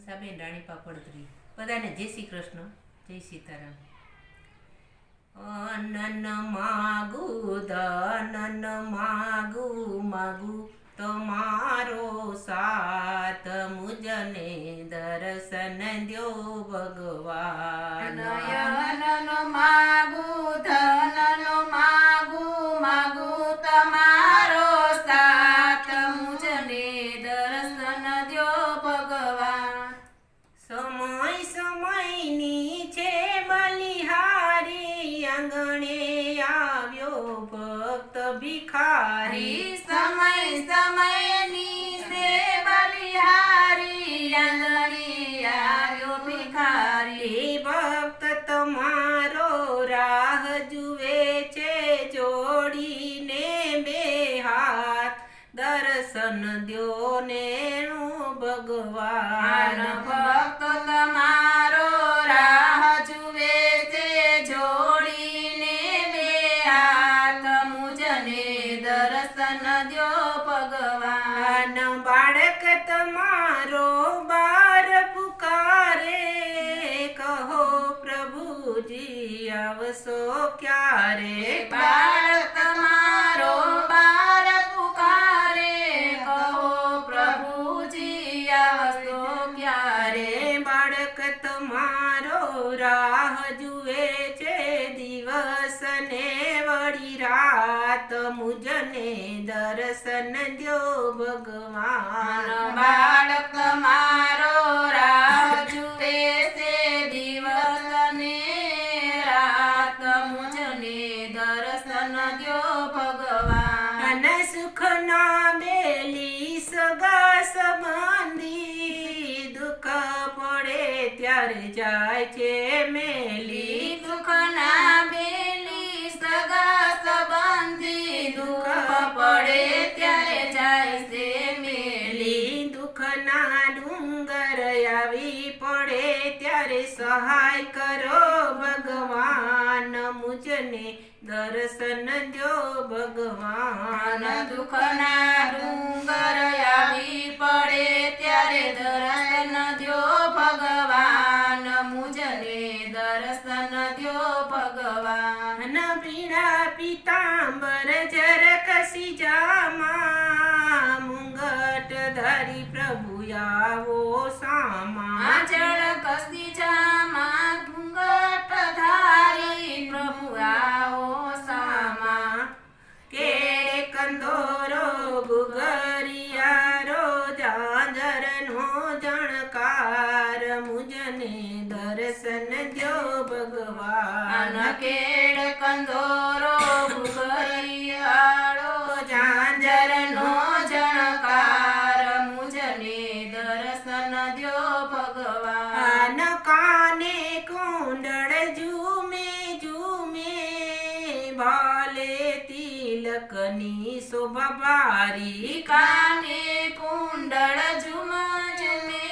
હંસાબેન રાણી પાપડત્રી. બધાને જય શ્રી કૃષ્ણ, જય સીતારામ. અનન માગું ધનન માગું માગું તમારો સાથ, મુજને દર્શન દ્યો ભગવાન. અનન માગું ધનન માગું માગું તમારો સાથ, મુજને દર્શન દ્યો ભગવાન. સમય સમયની છે બલિહારી, આંગણે આવ્યો ભક્ત ભિખારી. સમય સમયની છે બલિહારી, આંગણે આવ્યો ભિખારી. ભક્ત તમારો રાહ જુએ છે, જોડીને બે હાથ દર્શન દ્યો ને ભગવાન. ભક્ત તમારો રાહ જુએ છે, જોડીને બે હાથ, મુજને દર્શન દ્યો ભગવાન. બાળક તમારો બાર પુકારે, કહો પ્રભુજી આવશો ક્યારે. બાળક તમારો બાર પુકારે, કહો પ્રભુજી આવશો ક્યારે. બાળક તમારો રાહ જુએ છે, દિવસ ને વળી રાત, મુજને દર્શન દ્યો ભગવાન. બાળક મારો રાહ જુએ છે, દિવસ ને રાત, મુજને દર્શન દ્યો ભગવાન. અને સુખના બેલી સગા સંબંધી, દુઃખ પડે ત્યારે જાય છે મેલી. દુઃખના બેલી સગા સંબંધી, દુઃખ પડે ત્યારે જાય છે મેલી. દુઃખના ડુંગર આવી પડે ત્યારે સહાય કરો ભગવાન, મુજને દર્શન દ્યો ભગવાન. દુઃખના ડુંગર આવી પડે ત્યારે દર્શન દ્યો ભગવાન, મુજને દર્શન દ્યો ભગવાન. પીળા પીતાંબર જરકસી જામા, મુંગટ ધરી પ્રભુ આવો સામા. જળ કસી જામા, ઘૂંઘટ ધારી પ્રભુ આવો સામા. કેળે કંદોરો ગુગરિયારો, ઝાંઝરનો જણકાર, મુજને દર્શન દ્યો ભગવાન. કેળ કંદોરો ઘુઘરિયાળો, ઝાંઝરનો જણકાર, મુજને દર્શન દ્યો ભગવાન. કાને કુંડળ ઝૂમે ઝૂમે, ભાલે તિલકની શોભા ભારી. કાને કુંડળ ઝુમ ઝુમે,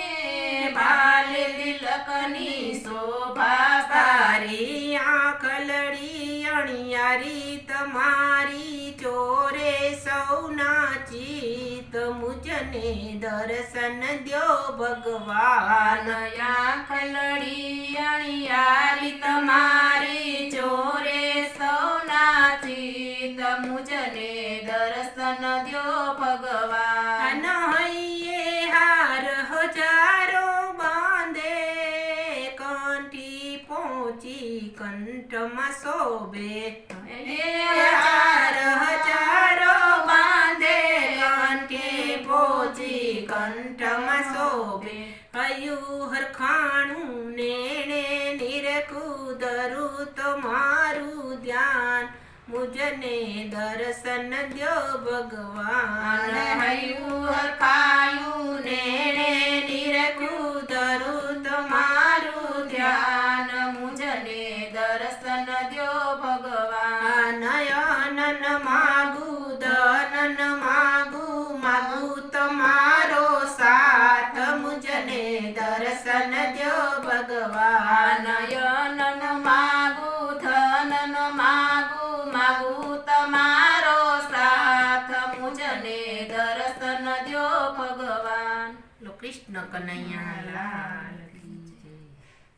ભાલે તિલકની શોભા સારી. આંખલડી અણિયારી તમારી, ચોરે સૌના ચિત, મુજને દર્શન દ્યો ભગવાન. આંખલડી અણિયારી તમારી, ચોરે સૌના ચિત, મુજને દર્શન દ્યો ભગવાન. હૈયે હાર હજારો બાંધે, કંઠી પહોંચી કંઠમાં શોભે. હાર હજારો બાંધે, કંઠે પહોંચી કંઠમાં શોભે. હયું હરખાણું નેણે નિરકુદરું તમારું ધ્યાન, મુજને દર્શન દ્યો ભગવાન. હૈયું હરખાયું નેણે નિરકુદરું તમારું ધ્યાન, મુજને દર્શન દ્યો ભગવાન. નયનન માગું ધનન માગું માગું તમારો સાથ, મુજને દર્શન દ્યો ભગવાન. નયનન માગું ધનન માગું માગું તમારો સાથ, મુજને દર્શન દ્યો ભગવાન. કૃષ્ણ કનૈયા. થાય